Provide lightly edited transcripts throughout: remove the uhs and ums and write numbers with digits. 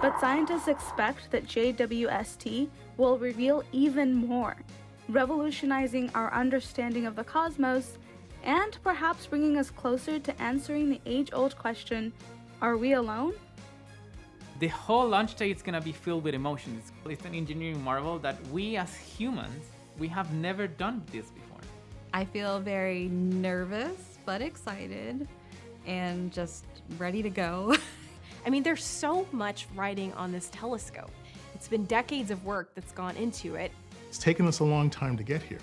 But scientists expect that JWST will reveal even more, revolutionizing our understanding of the cosmos and perhaps bringing us closer to answering the age-old question, are we alone? The whole launch day is gonna be filled with emotions. It's an engineering marvel that we as humans, we have never done this before. I feel very nervous, but excited, and just ready to go. I mean, there's so much riding on this telescope. It's been decades of work that's gone into it. It's taken us a long time to get here,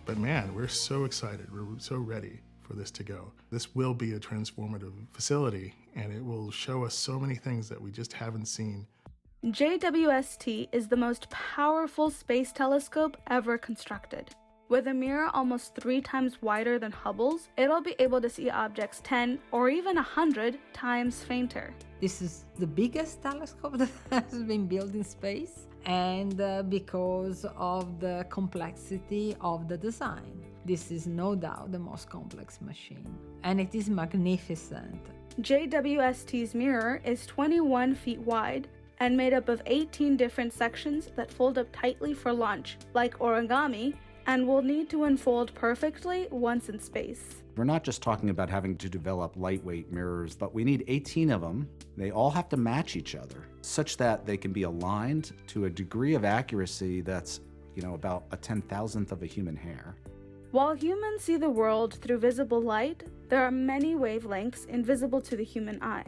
but man, we're so excited. We're so ready for this to go. This will be a transformative facility, and it will show us so many things that we just haven't seen. JWST is the most powerful space telescope ever constructed. With a mirror almost 3 times wider than Hubble's, it'll be able to see objects 10 or even 100 times fainter. This is the biggest telescope that has been built in space, and because of the complexity of the design. This is no doubt the most complex machine, and it is magnificent. JWST's mirror is 21 feet wide and made up of 18 different sections that fold up tightly for launch, like origami, and will need to unfold perfectly once in space. We're not just talking about having to develop lightweight mirrors, but we need 18 of them. They all have to match each other, such that they can be aligned to a degree of accuracy that's, about a 10,000th of a human hair. While humans see the world through visible light, there are many wavelengths invisible to the human eye,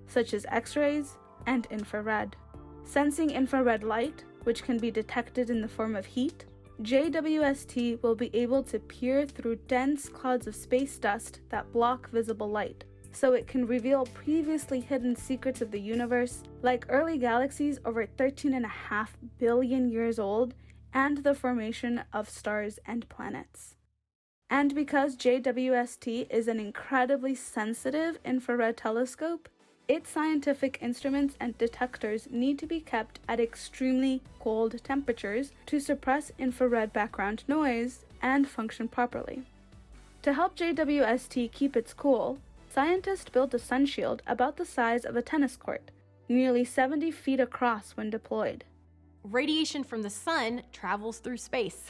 such as X-rays and infrared. Sensing infrared light, which can be detected in the form of heat, JWST will be able to peer through dense clouds of space dust that block visible light, so it can reveal previously hidden secrets of the universe, like early galaxies over 13.5 billion years old and the formation of stars and planets. And because JWST is an incredibly sensitive infrared telescope, its scientific instruments and detectors need to be kept at extremely cold temperatures to suppress infrared background noise and function properly. To help JWST keep its cool, scientists built a sunshield about the size of a tennis court, nearly 70 feet across when deployed. Radiation from the sun travels through space.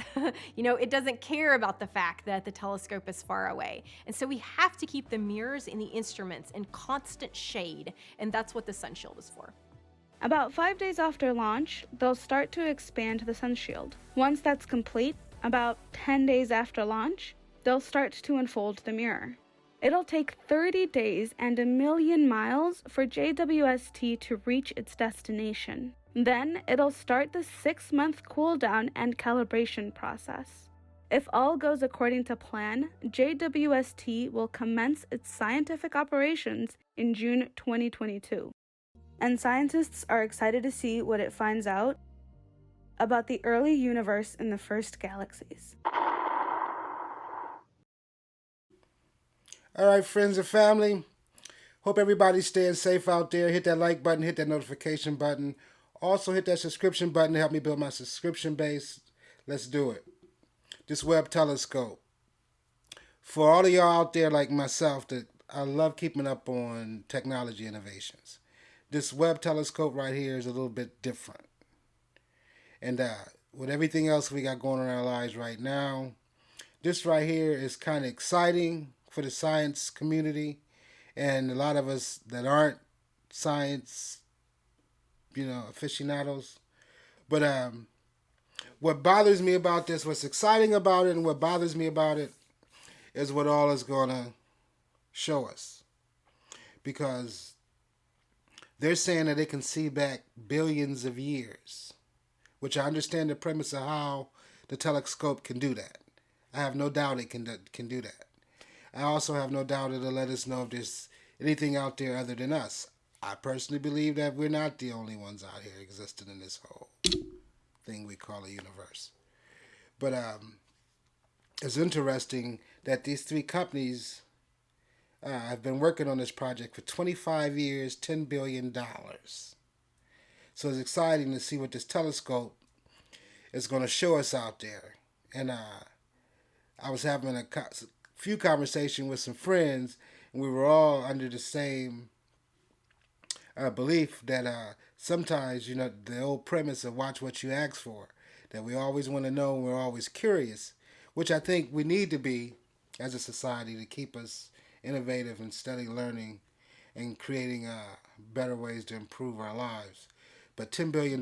It doesn't care about the fact that the telescope is far away. And so we have to keep the mirrors and the instruments in constant shade, and that's what the sunshield is for. About 5 days after launch, they'll start to expand the sunshield. Once that's complete, about 10 days after launch, they'll start to unfold the mirror. It'll take 30 days and 1 million miles for JWST to reach its destination. Then it'll start the 6-month cool down and calibration process. If all goes according to plan, JWST will commence its scientific operations in June 2022. And scientists are excited to see what it finds out about the early universe in the first galaxies. All right, friends and family. Hope everybody's staying safe out there. Hit that like button, hit that notification button. Also hit that subscription button to help me build my subscription base. Let's do it. This Webb Telescope. For all of y'all out there like myself, that I love keeping up on technology innovations. This Webb Telescope right here is a little bit different. And with everything else we got going on in our lives right now, this right here is kind of exciting for the science community. And a lot of us that aren't science aficionados. But what bothers me about this, what's exciting about it and what bothers me about it is what all is going to show us. Because they're saying that they can see back billions of years, which I understand the premise of how the telescope can do that. I have no doubt it can do that. I also have no doubt it'll let us know if there's anything out there other than us. I personally believe that we're not the only ones out here existing in this whole thing we call a universe. But it's interesting that these 3 companies have been working on this project for 25 years, $10 billion. So it's exciting to see what this telescope is going to show us out there. And I was having a few conversations with some friends, and we were all under the same belief that sometimes, the old premise of watch what you ask for, that we always want to know and we're always curious, which I think we need to be as a society to keep us innovative and steady learning and creating better ways to improve our lives. But $10 billion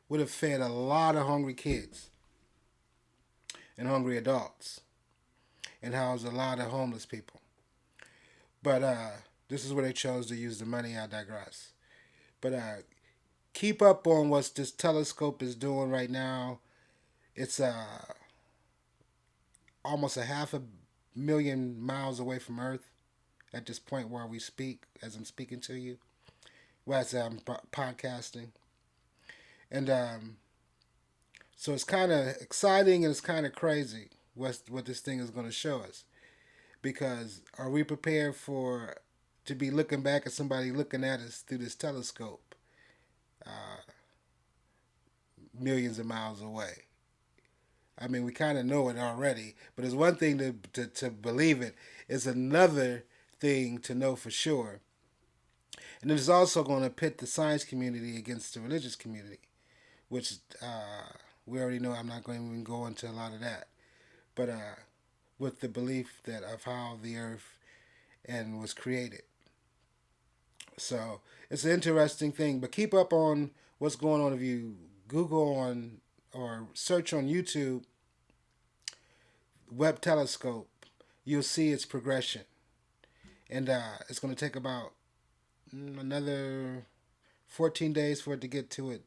would have fed a lot of hungry kids and hungry adults and housed a lot of homeless people. But this is where they chose to use the money. I digress. But keep up on what this telescope is doing right now. It's almost a 500,000 miles away from Earth at this point where we speak, as I'm speaking to you, as I'm podcasting. And so it's kind of exciting and it's kind of crazy what this thing is going to show us. Because are we prepared to be looking back at somebody looking at us through this telescope millions of miles away? I mean, we kind of know it already, but it's one thing to believe it. It's another thing to know for sure. And it is also going to pit the science community against the religious community, which we already know. I'm not going to even go into a lot of that. But with the belief of how the earth was created. So it's an interesting thing. But keep up on what's going on. If you Google on or search on YouTube Webb Telescope, you'll see its progression. And it's going to take about another 14 days for it to get to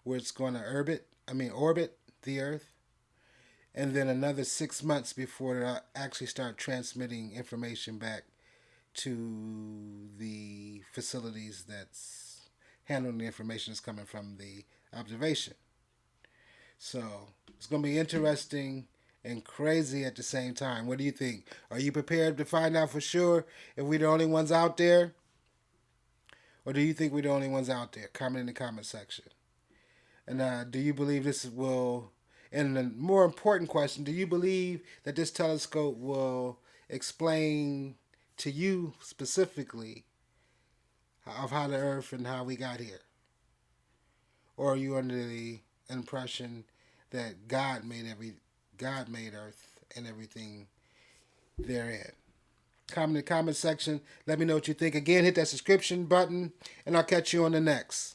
where it's going to orbit the Earth. And then another 6 months before it actually start transmitting information back to the facilities that's handling the information that's coming from the observation. So it's going to be interesting and crazy at the same time. What do you think? Are you prepared to find out for sure if we're the only ones out there? Or do you think we're the only ones out there? Comment in the comment section. And do you believe this will... And the more important question, do you believe that this telescope will explain to you specifically of how the Earth and how we got here? Or are you under the impression that God made Earth and everything therein? Comment in the comment section. Let me know what you think. Again, hit that subscription button, and I'll catch you on the next.